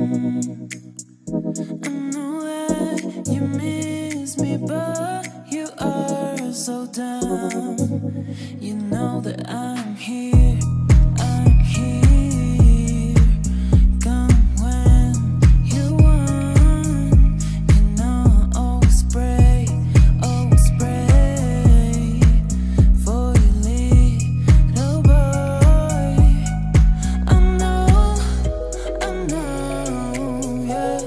I know that you miss me, but you are so dumb. You know that I'm here, I'm here. Come when you want. You know I always pray for your little boy. I know, yeah.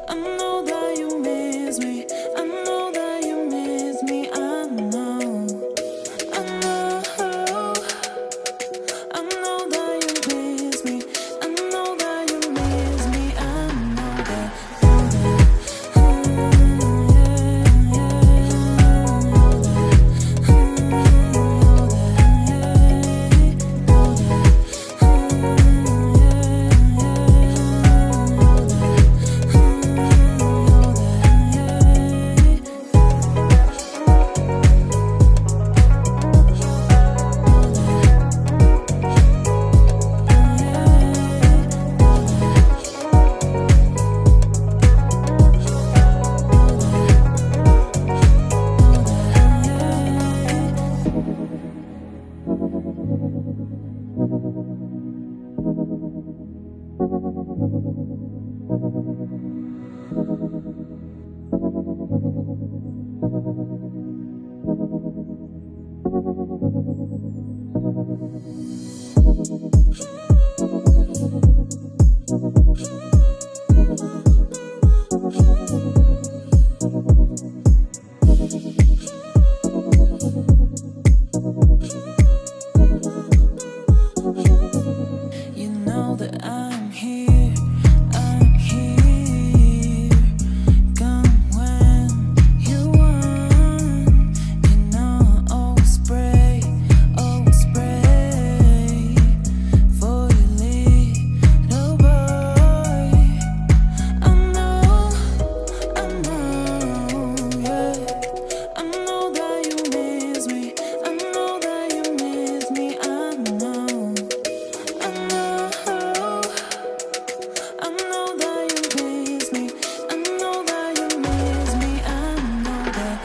I know that you miss me. I know that you miss me. I know. I know. I know that you miss me. I know that you miss me. I know that. You know that I'm here, I'm here. Come when you want. You know I always pray for your little boy. I know, yeah. I know that you miss me. I know that you miss me. I know. I know that you miss me. I know that you miss me. I know that.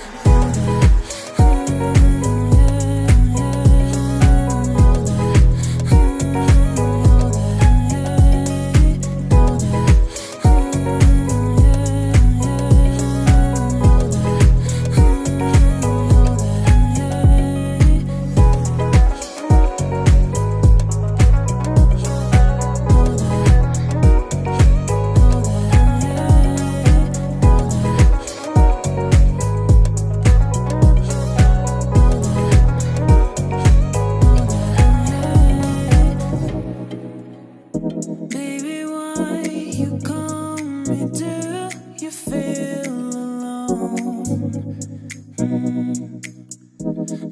Baby, why you call me? Do you feel alone?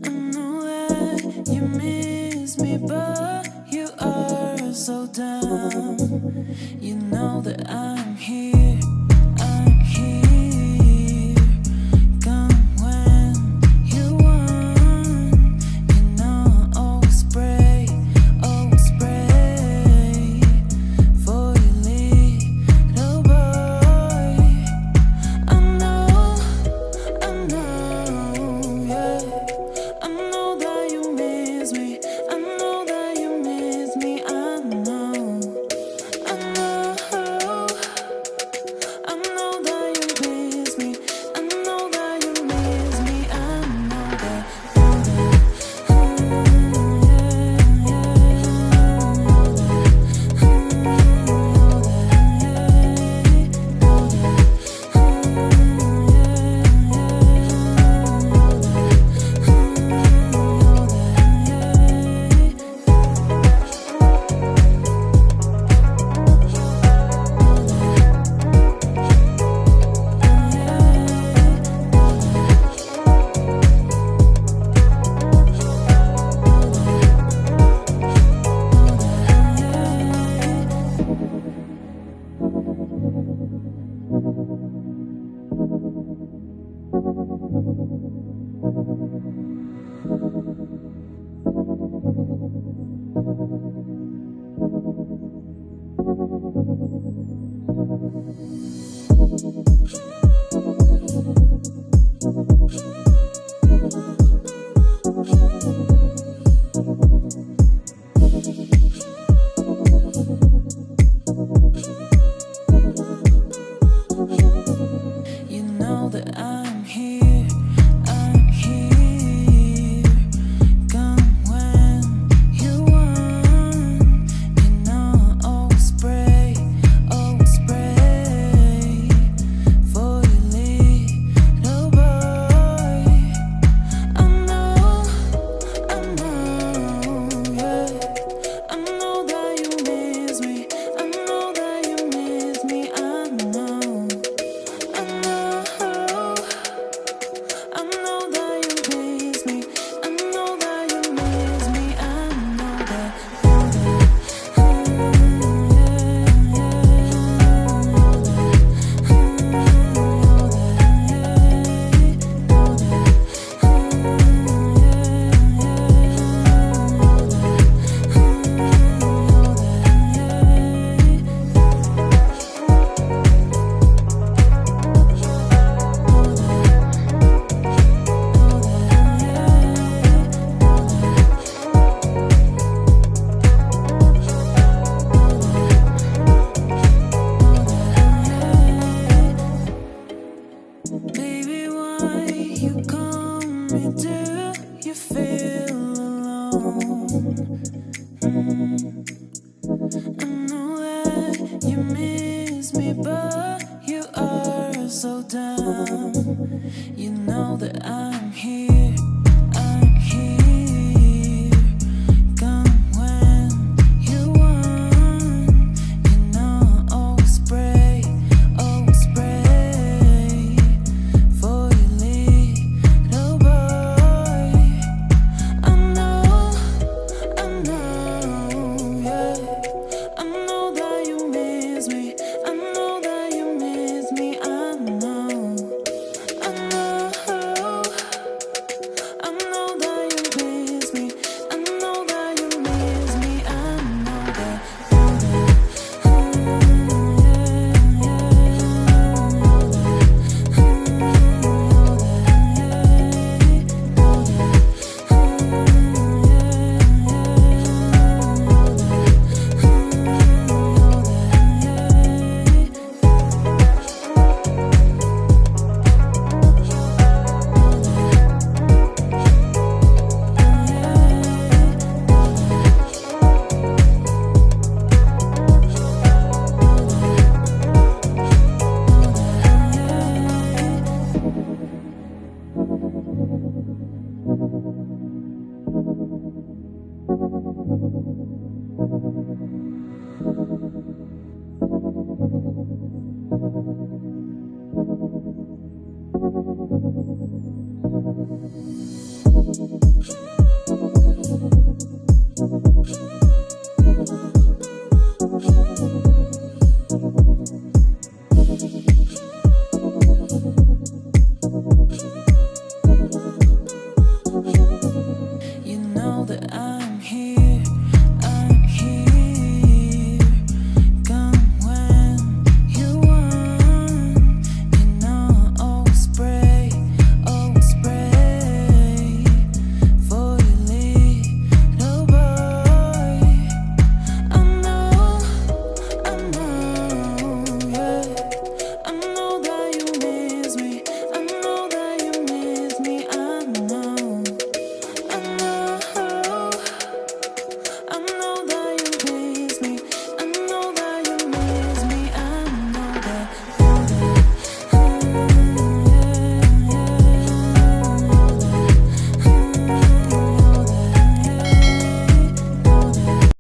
I know that you miss me, but you are so dumb. You know that I'm here, I'm here. Come when you want. You know I always pray for your little boy. I know, yeah. I know that you miss me. I know that you miss me. I know. You know that I'm here, I'm here. Come when you want. You know I always pray for your little boy. I know, yeah. I know that you miss me. I know that you miss me. I know. I know that you miss me. I know that you miss me. I know that. Baby, why you call me? Do you feel alone? I know that you miss me, but you are so dumb. You know that I'm